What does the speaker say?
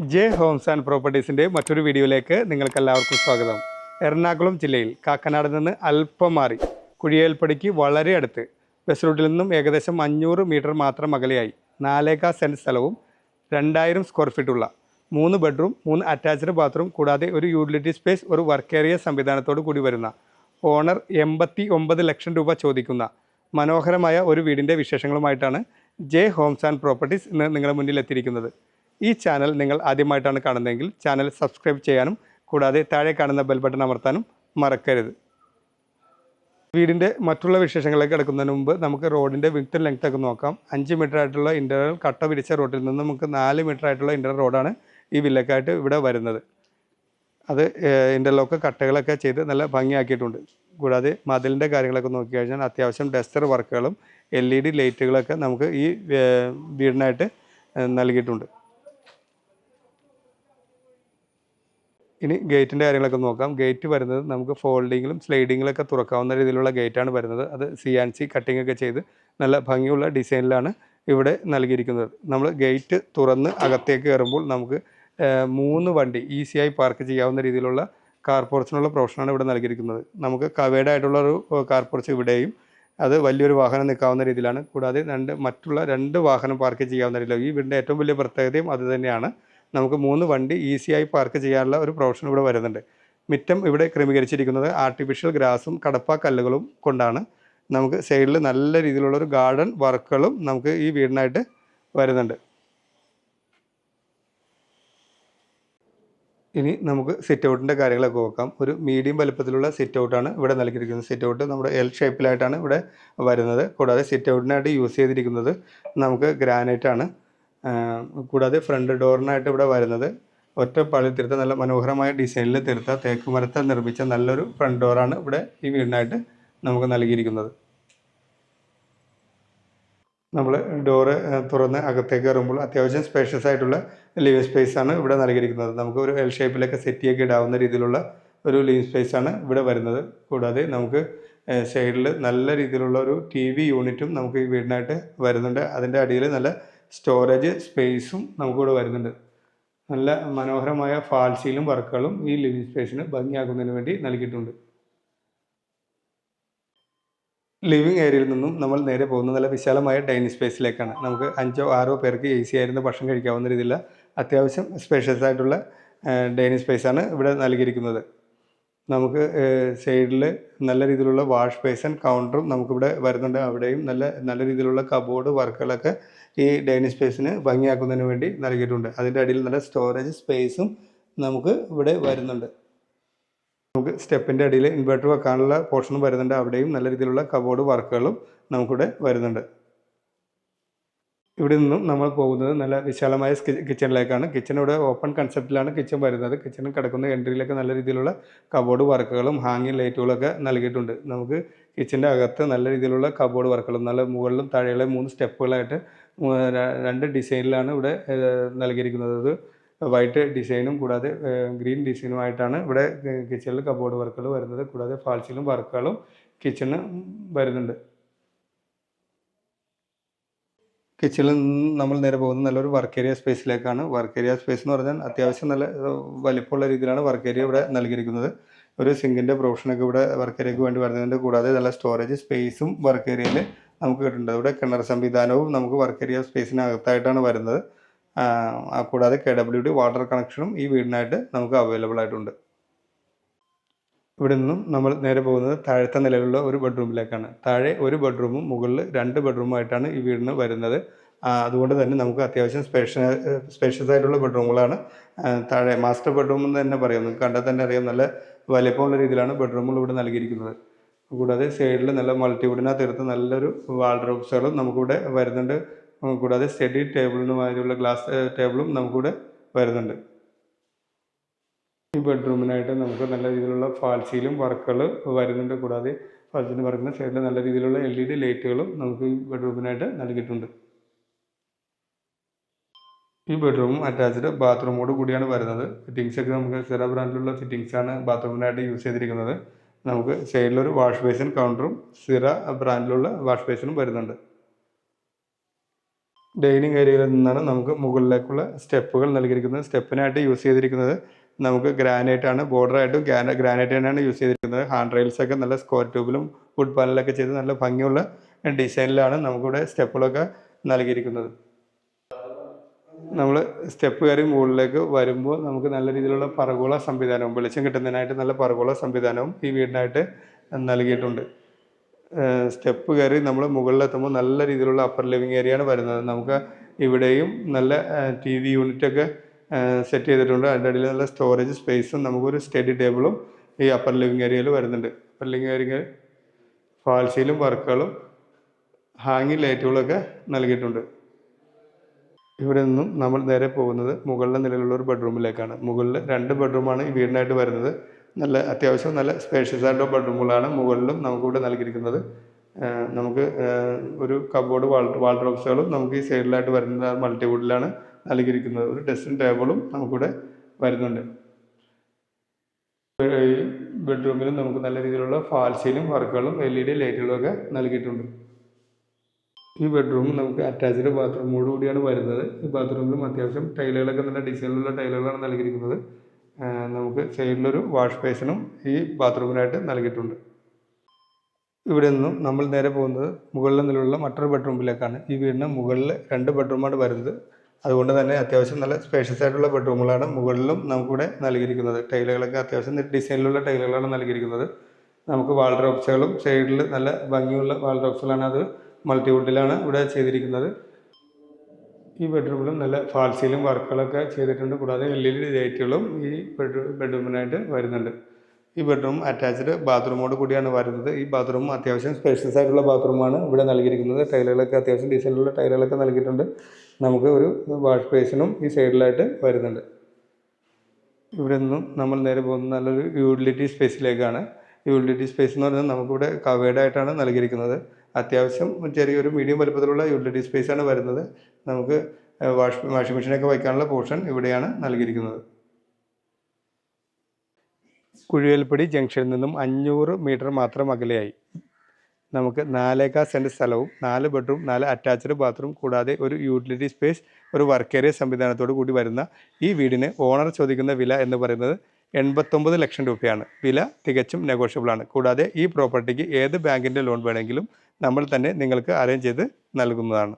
J Holmes and പ്രോപ്പർട്ടീസിൻ്റെ മറ്റൊരു വീഡിയോയിലേക്ക് നിങ്ങൾക്കെല്ലാവർക്കും സ്വാഗതം. എറണാകുളം ജില്ലയിൽ കാക്കനാട് നിന്ന് അല്പം മാറി കുഴിയേൽപ്പടിക്ക് വളരെ അടുത്ത് ബസ് റൂട്ടിൽ നിന്നും ഏകദേശം 500 മീറ്റർ മാത്രം അകലെയായി 4 സെൻറ്റ് സ്ഥലവും 2000 സ്ക്വയർ ഫീറ്റുള്ള 3 ബെഡ്റൂം 3 അറ്റാച്ച്ഡ് ബാത്റൂം കൂടാതെ ഒരു യൂട്ടിലിറ്റി സ്പേസ് ഒരു വർക്ക് ഏരിയ സംവിധാനത്തോടു കൂടി വരുന്ന ഓണർ 89 ലക്ഷം രൂപ ചോദിക്കുന്ന മനോഹരമായ ഒരു വീടിൻ്റെ വിശേഷങ്ങളുമായിട്ടാണ് ജെ ഹോംസ് ആൻഡ് പ്രോപ്പർട്ടീസ് ഇന്ന് നിങ്ങളുടെ മുന്നിൽ എത്തിയിരിക്കുന്നത്. ഈ ചാനൽ നിങ്ങൾ ആദ്യമായിട്ടാണ് കാണുന്നതെങ്കിൽ ചാനൽ സബ്സ്ക്രൈബ് ചെയ്യാനും കൂടാതെ താഴെ കാണുന്ന ബെൽ ബട്ടൺ അമർത്താനും മറക്കരുത്. വീടിൻ്റെ മറ്റുള്ള വിശേഷങ്ങളിലേക്ക് കിടക്കുന്നതിന് മുമ്പ് നമുക്ക് റോഡിൻ്റെ വിഡ്ത്തും ലെങ്ത് ഒക്കെ നോക്കാം. 5 മീറ്റർ ആയിട്ടുള്ള ഇൻ്റർവൽ കട്ട വിരിച്ച റോഡിൽ നിന്ന് നമുക്ക് 4 മീറ്റർ ആയിട്ടുള്ള ഇൻ്റർവൽ റോഡാണ് ഈ വില്ലക്കായിട്ട് ഇവിടെ വരുന്നത്. അത് ഇൻ്റർലോക്ക് കട്ടകളൊക്കെ ചെയ്ത് നല്ല ഭംഗിയാക്കിയിട്ടുണ്ട്. കൂടാതെ മതിലിൻ്റെ കാര്യങ്ങളൊക്കെ നോക്കി കഴിഞ്ഞാൽ അത്യാവശ്യം ഡസ്റ്റർ വർക്കുകളും LED ലൈറ്റുകളൊക്കെ നമുക്ക് ഈ വീടിനായിട്ട് നൽകിയിട്ടുണ്ട്. ഇനി ഗേറ്റിൻ്റെ കാര്യങ്ങളൊക്കെ നോക്കാം. ഗേറ്റ് വരുന്നത് നമുക്ക് ഫോൾഡിങ്ങിലും സ്ലൈഡിങ്ങിലൊക്കെ തുറക്കാവുന്ന രീതിയിലുള്ള ഗേറ്റാണ് വരുന്നത്. അത് CNC കട്ടിംഗ് ഒക്കെ ചെയ്ത് നല്ല ഭംഗിയുള്ള ഡിസൈനിലാണ് ഇവിടെ നൽകിയിരിക്കുന്നത്. നമ്മൾ ഗേറ്റ് തുറന്ന് അകത്തേക്ക് കയറുമ്പോൾ നമുക്ക് 3 വണ്ടി ഈസിയായി പാർക്ക് ചെയ്യാവുന്ന രീതിയിലുള്ള കാർ പോർച്ചിനുള്ള പ്രൊവിഷനാണ് ഇവിടെ നൽകിയിരിക്കുന്നത്. നമുക്ക് കവേർഡ് ആയിട്ടുള്ളൊരു കാർ പോർച്ച് ഇവിടെയും അത് വലിയൊരു വാഹനം നിൽക്കാവുന്ന രീതിയിലാണ്. കൂടാതെ മറ്റുള്ള 2 വാഹനം പാർക്ക് ചെയ്യാവുന്ന രീതിയിലാണ്. ഈ വീടിൻ്റെ ഏറ്റവും വലിയ പ്രത്യേകതയും അത് തന്നെയാണ്. നമുക്ക് 3 വണ്ടി ഈസിയായി പാർക്ക് ചെയ്യാനുള്ള ഒരു പ്രൊവിഷൻ ഇവിടെ വരുന്നുണ്ട്. മുറ്റം ഇവിടെ ക്രമീകരിച്ചിരിക്കുന്നത് ആർട്ടിഫിഷ്യൽ ഗ്രാസും കടപ്പ കല്ലുകളും കൊണ്ടാണ്. നമുക്ക് സൈഡിൽ നല്ല രീതിയിലുള്ളൊരു ഗാർഡൻ വർക്കുകളും നമുക്ക് ഈ വീടിനായിട്ട് വരുന്നുണ്ട്. ഇനി നമുക്ക് സിറ്റ് ഔട്ടിൻ്റെ കാര്യങ്ങളൊക്കെ നോക്കാം. ഒരു മീഡിയം വലുപ്പത്തിലുള്ള സിറ്റ് ഔട്ടാണ് ഇവിടെ നൽകിയിരിക്കുന്നത്. സിറ്റ് ഔട്ട് നമ്മുടെ L ഷേപ്പിലായിട്ടാണ് ഇവിടെ വരുന്നത്. കൂടാതെ സിറ്റ് ഔട്ടിനായിട്ട് യൂസ് ചെയ്തിരിക്കുന്നത് നമുക്ക് ഗ്രാനൈറ്റാണ്. കൂടാതെ ഫ്രണ്ട് ഡോറിനായിട്ട് ഇവിടെ വരുന്നത് ഒറ്റപ്പാളിൽ തീർത്ത നല്ല മനോഹരമായ ഡിസൈനിൽ തീർത്ത തേക്ക് മരത്താൽ നിർമ്മിച്ച നല്ലൊരു ഫ്രണ്ട് ഡോറാണ് ഇവിടെ ഈ വീടിനായിട്ട് നമുക്ക് നൽകിയിരിക്കുന്നത്. നമ്മൾ ഡോറ് തുറന്ന് അകത്തേക്ക് കയറുമ്പോൾ അത്യാവശ്യം സ്പേഷ്യസ് ആയിട്ടുള്ള ലിവിങ് സ്പേസ് ആണ് ഇവിടെ നൽകിയിരിക്കുന്നത്. നമുക്ക് ഒരു L ഷേപ്പിലൊക്കെ സെറ്റ് ചെയ്യൊക്കെ ഇടാവുന്ന രീതിയിലുള്ള ഒരു ലിവിങ് സ്പേസ് ആണ് ഇവിടെ വരുന്നത്. കൂടാതെ നമുക്ക് സൈഡിൽ നല്ല രീതിയിലുള്ള ഒരു TV യൂണിറ്റും നമുക്ക് ഈ വീടിനായിട്ട് വരുന്നുണ്ട്. അതിൻ്റെ അടിയിൽ നല്ല സ്റ്റോറേജ് സ്പേസും നമുക്കിവിടെ വരുന്നുണ്ട്. നല്ല മനോഹരമായ ഫാൾസീലും വർക്കുകളും ഈ ലിവിങ് സ്പേസിന് ഭംഗിയാക്കുന്നതിന് വേണ്ടി നൽകിയിട്ടുണ്ട്. ലിവിങ് ഏരിയയിൽ നിന്നും നമ്മൾ നേരെ പോകുന്ന നല്ല വിശാലമായ ഡൈനിങ് സ്പേസിലേക്കാണ്. നമുക്ക് 5-6 പേർക്ക് ഈസി ആയിരുന്നു ഭക്ഷണം കഴിക്കാവുന്ന രീതിയിലുള്ള അത്യാവശ്യം സ്പേഷ്യസ് ആയിട്ടുള്ള ഡൈനിങ് സ്പേസാണ് ഇവിടെ നൽകിയിരിക്കുന്നത്. നമുക്ക് സൈഡിൽ നല്ല രീതിയിലുള്ള വാഷ് ബേസിൻ കൗണ്ടറും നമുക്കിവിടെ വരുന്നുണ്ട്. അവിടെയും നല്ല രീതിയിലുള്ള കബോർഡ് വർക്കുകളൊക്കെ ഈ ഡൈനിങ് സ്പേസിന് ഭംഗിയാക്കുന്നതിന് വേണ്ടി നൽകിയിട്ടുണ്ട്. അതിൻ്റെ അടിയിൽ നല്ല സ്റ്റോറേജ് സ്പേസും നമുക്ക് ഇവിടെ വരുന്നുണ്ട്. നമുക്ക് സ്റ്റെപ്പിൻ്റെ അടിയിൽ ഇൻവെർട്ടർ വെക്കാനുള്ള പോർഷനും വരുന്നുണ്ട്. അവിടെയും നല്ല രീതിയിലുള്ള കബോർഡ് വർക്കുകളും നമുക്കിവിടെ വരുന്നുണ്ട്. ഇവിടെ നിന്നും നമ്മൾ പോകുന്നത് നല്ല വിശാലമായ കിച്ചണിലേക്കാണ്. കിച്ചൺ ഇവിടെ ഓപ്പൺ കൺസെപ്റ്റിലാണ് കിച്ചൺ വരുന്നത്. കിച്ചണിൽ കിടക്കുന്ന എൻട്രിയിലൊക്കെ നല്ല രീതിയിലുള്ള കബോർഡ് വർക്കുകളും ഹാങ്ങിങ് ലൈറ്റുകളൊക്കെ നൽകിയിട്ടുണ്ട്. നമുക്ക് കിച്ചൻ്റെ അകത്ത് നല്ല രീതിയിലുള്ള കബോർഡ് വർക്കുകളും നല്ല മുകളിലും താഴെയുള്ള 3 സ്റ്റെപ്പുകളായിട്ട് 2 ഡിസൈനിലാണ് ഇവിടെ നൽകിയിരിക്കുന്നത്. അത് വൈറ്റ് ഡിസൈനും കൂടാതെ ഗ്രീൻ ഡിസൈനുമായിട്ടാണ് ഇവിടെ കിച്ചണിൽ കബോർഡ് വർക്കുകൾ വരുന്നത്. കൂടാതെ ഫാൾസിലും വർക്കുകളും കിച്ചണ് വരുന്നുണ്ട്. കിച്ചണിൽ നിന്ന് നമ്മൾ നേരെ പോകുന്നത് നല്ലൊരു വർക്ക് ഏരിയ സ്പേസിലേക്കാണ്. വർക്ക് ഏരിയ സ്പേസ് എന്ന് പറഞ്ഞാൽ അത്യാവശ്യം നല്ല വലിപ്പമുള്ള രീതിയിലാണ് വർക്ക് ഏരിയ ഇവിടെ നൽകിയിരിക്കുന്നത്. ഒരു സിങ്കിൻ്റെ പ്രൊവിഷനൊക്കെ ഇവിടെ വർക്ക് ഏരിയയ്ക്ക് വേണ്ടി വരുന്നുണ്ട്. കൂടാതെ നല്ല സ്റ്റോറേജ് സ്പേസും വർക്ക് ഏരിയയിൽ നമുക്ക് കിട്ടുന്നുണ്ട്. ഇവിടെ കിണർ സംവിധാനവും നമുക്ക് വർക്ക് ഏരിയ സ്പേസിനകത്തായിട്ടാണ് വരുന്നത്. കൂടാതെ KWD വാട്ടർ കണക്ഷനും ഈ വീടിനായിട്ട് നമുക്ക് അവൈലബിൾ ആയിട്ടുണ്ട്. ഇവിടെ നിന്നും നമ്മൾ നേരെ പോകുന്നത് താഴത്തെ നിലയിലുള്ള ഒരു ബെഡ്റൂമിലേക്കാണ്. താഴെ ഒരു ബെഡ്റൂമും മുകളിൽ 2 ബെഡ്റൂമായിട്ടാണ് ഈ വീടിന് വരുന്നത്. അതുകൊണ്ട് തന്നെ നമുക്ക് അത്യാവശ്യം സ്പേഷ്യസ് ആയിട്ടുള്ള ബെഡ്റൂമുകളാണ് താഴെ. മാസ്റ്റർ ബെഡ്റൂം എന്ന് തന്നെ പറയാം. നമുക്ക് കണ്ടാൽ തന്നെ അറിയാം നല്ല വലിപ്പമുള്ള രീതിയിലാണ് ബെഡ്റൂമുകൾ ഇവിടെ നൽകിയിരിക്കുന്നത്. കൂടാതെ സൈഡിൽ നല്ല മൾട്ടിവുഡിനെ തീർത്ത് നല്ലൊരു വാൾഡ്രോബ്സുകളും നമുക്കിവിടെ വരുന്നുണ്ട്. കൂടാതെ സ്റ്റഡി ടേബിളിനുമായുള്ള ഗ്ലാസ് ടേബിളും നമുക്കിവിടെ വരുന്നുണ്ട്. ഈ ബെഡ്റൂമിനായിട്ട് നമുക്ക് നല്ല രീതിയിലുള്ള ഫാൾസിയിലും വർക്കുകൾ വരുന്നുണ്ട്. കൂടാതെ ഫാൾസിന് വർക്കിന് സൈഡിൽ നല്ല രീതിയിലുള്ള LED ലൈറ്റുകളും നമുക്ക് ഈ ബെഡ്റൂമിനായിട്ട് നൽകിയിട്ടുണ്ട്. ഈ ബെഡ്റൂമും അറ്റാച്ച്ഡ് ബാത്റൂമോട് കൂടിയാണ് വരുന്നത്. ഫിറ്റിങ്സൊക്കെ നമുക്ക് സിറ ബ്രാൻഡിലുള്ള ഫിറ്റിങ്സാണ് ബാത്റൂമിനായിട്ട് യൂസ് ചെയ്തിരിക്കുന്നത്. നമുക്ക് സൈഡിലൊരു വാഷ് ബേസിൻ കൗണ്ടറും സിറ ബ്രാൻഡിലുള്ള വാഷ് ബേസിനും വരുന്നുണ്ട്. ഡൈനിങ് ഏരിയയിൽ നിന്നാണ് നമുക്ക് മുകളിലേക്കുള്ള സ്റ്റെപ്പുകൾ നൽകിയിരിക്കുന്നത്. സ്റ്റെപ്പിനായിട്ട് യൂസ് ചെയ്തിരിക്കുന്നത് നമുക്ക് ഗ്രാനൈറ്റാണ്. ബോർഡറായിട്ടും ഗ്രാനൈറ്റ് തന്നെയാണ് യൂസ് ചെയ്തിരിക്കുന്നത്. ഹാൻഡ് റെയിൽസൊക്കെ നല്ല സ്ക്വയർ ട്യൂബിലും വുഡ് പാനലൊക്കെ ചെയ്ത് നല്ല ഭംഗിയുള്ള ഡിസൈനിലാണ് നമുക്കിവിടെ സ്റ്റെപ്പുകളൊക്കെ നൽകിയിരിക്കുന്നത്. നമ്മൾ സ്റ്റെപ്പ് കയറി മുകളിലേക്ക് വരുമ്പോൾ നമുക്ക് നല്ല രീതിയിലുള്ള പർഗോള സംവിധാനവും വെളിച്ചം കിട്ടുന്നതിനായിട്ട് നല്ല പർഗോള സംവിധാനവും ഈ വീടിനായിട്ട് നൽകിയിട്ടുണ്ട്. സ്റ്റെപ്പ് കയറി നമ്മൾ മുകളിലെത്തുമ്പോൾ നല്ല രീതിയിലുള്ള അപ്പർ ലിവിങ് ഏരിയയാണ് വരുന്നത്. നമുക്ക് ഇവിടെയും നല്ല TV യൂണിറ്റൊക്കെ സെറ്റ് ചെയ്തിട്ടുണ്ട്. അതിൻ്റെ ഇടയിൽ നല്ല സ്റ്റോറേജ് സ്പേസും നമുക്കൊരു സ്റ്റഡി ടേബിളും ഈ അപ്പർ ലിവിങ് ഏരിയയിൽ വരുന്നുണ്ട്. അപ്പർ ലിവിങ് ഏരിയയിൽ ഫാൾസീലും വർക്കുകളും ഹാങ്ങിങ് ലൈറ്റുകളൊക്കെ നൽകിയിട്ടുണ്ട്. ഇവിടെ നിന്നും നമ്മൾ നേരെ പോകുന്നത് മുകളിലെ നിലയിലുള്ള ഒരു ബെഡ്റൂമിലേക്കാണ്. മുകളിൽ 2 ബെഡ്റൂമാണ് ഈ വീടിനായിട്ട് വരുന്നത്. നല്ല അത്യാവശ്യം നല്ല സ്പേഷ്യസ് ആയിട്ടുള്ള ബെഡ്റൂമുകളാണ് മുകളിലും നമുക്കിവിടെ നൽകിയിരിക്കുന്നത്. നമുക്ക് ഒരു കബോർഡ് വാൾഡ്രോബ്സുകളും നമുക്ക് ഈ സൈഡിലായിട്ട് വരുന്നത് മൾട്ടിവുഡിലാണ് നൽകിയിരിക്കുന്നത്. ഒരു ഡ്രസ്സിംഗ് ടേബിളും നമുക്കിവിടെ വരുന്നുണ്ട്. ഈ ബെഡ്റൂമിലും നമുക്ക് നല്ല രീതിയിലുള്ള ഫാൾസീലും വർക്കുകളും LED ലൈറ്റുകളും ഒക്കെ നൽകിയിട്ടുണ്ട്. ഈ ബെഡ്റൂം നമുക്ക് അറ്റാച്ച്ഡ് ബാത്റൂമോട് കൂടിയാണ് വരുന്നത്. ഈ ബാത്റൂമിലും അത്യാവശ്യം ടൈലുകളൊക്കെ നല്ല ഡിസൈനിലുള്ള ടൈലുകളാണ് നൽകിയിരിക്കുന്നത്. നമുക്ക് സൈഡിലൊരു വാഷ് ബേസിനും ഈ ബാത്റൂമിനായിട്ട് നൽകിയിട്ടുണ്ട്. ഇവിടെ നിന്നും നമ്മൾ നേരെ പോകുന്നത് മുകളിലെ നിലയിലുള്ള മറ്റൊരു ബെഡ്റൂമിലേക്കാണ്. ഈ വീടിന് മുകളിൽ 2 ബെഡ്റൂമാണ് വരുന്നത്. അതുകൊണ്ട് തന്നെ അത്യാവശ്യം നല്ല സ്പേഷ്യസ് ആയിട്ടുള്ള ബെഡ്റൂമുകളാണ് മുകളിലും നമുക്കിവിടെ നൽകിയിരിക്കുന്നത്. ടൈലുകളൊക്കെ അത്യാവശ്യം ഡിസൈനിലുള്ള ടൈലുകളാണ് നൽകിയിരിക്കുന്നത്. നമുക്ക് വാൾഡ്രോബ്സുകളും സൈഡിൽ നല്ല ഭംഗിയുള്ള വാൾഡ്രോബ്സുകളാണ്. അത് മൾട്ടിവുഡിലാണ് ഇവിടെ ചെയ്തിരിക്കുന്നത്. ഈ ബെഡ്റൂമിലും നല്ല ഫാൾസീലും വർക്കുകളൊക്കെ ചെയ്തിട്ടുണ്ട്. കൂടാതെ LED ലൈറ്റുകളും ഈ ബെഡ്റൂമിനായിട്ട് വരുന്നുണ്ട്. ഈ ബെഡ്റൂം അറ്റാച്ച്ഡ് ബാത്റൂമോട് കൂടിയാണ് വരുന്നത്. ഈ ബാത്റൂം അത്യാവശ്യം സ്പേഷ്യസ് ആയിട്ടുള്ള ബാത്റൂമാണ് ഇവിടെ നൽകിയിരിക്കുന്നത്. ടൈലുകളൊക്കെ അത്യാവശ്യം ഡിസൈനിലുള്ള ടൈലുകളൊക്കെ നൽകിയിട്ടുണ്ട്. നമുക്ക് ഒരു വാഷ് ബേസിനും ഈ സൈഡിലായിട്ട് വരുന്നുണ്ട്. ഇവിടെ നിന്നും നമ്മൾ നേരെ പോകുന്നത് നല്ലൊരു യൂട്ടിലിറ്റി സ്പേസിലേക്കാണ്. യൂട്ടിലിറ്റി സ്പേസ് എന്ന് പറഞ്ഞാൽ നമുക്കിവിടെ കവേർഡായിട്ടാണ് നൽകിയിരിക്കുന്നത്. അത്യാവശ്യം ചെറിയൊരു മീഡിയം വലുപ്പത്തിലുള്ള യൂട്ടിലിറ്റി സ്പേസാണ് വരുന്നത്. നമുക്ക് വാഷിംഗ് മെഷീനൊക്കെ വയ്ക്കാനുള്ള പോർഷൻ ഇവിടെയാണ് നൽകിയിരിക്കുന്നത്. കുഴിയൽപ്പടി ജംഗ്ഷനിൽ നിന്നും 500 മീറ്റർ മാത്രം അകലെയായി നമുക്ക് 4 സെൻറ് സ്ഥലവും 4 ബെഡ്റൂം 4 അറ്റാച്ച്ഡ് ബാത്റൂം കൂടാതെ ഒരു യൂട്ടിലിറ്റി സ്പേസ് ഒരു വർക്ക് ഏരിയ സംവിധാനത്തോടു കൂടി വരുന്ന ഈ വീടിന് ഓണർ ചോദിക്കുന്ന വില എന്ന് പറയുന്നത് 89 ലക്ഷം രൂപയാണ്. വില തികച്ചും നെഗോഷ്യബിളാണ്. കൂടാതെ ഈ പ്രോപ്പർട്ടിക്ക് ഏത് ബാങ്കിൻ്റെ ലോൺ വേണമെങ്കിലും നമ്മൾ തന്നെ നിങ്ങൾക്ക് അറേഞ്ച് ചെയ്ത് നൽകുന്നതാണ്.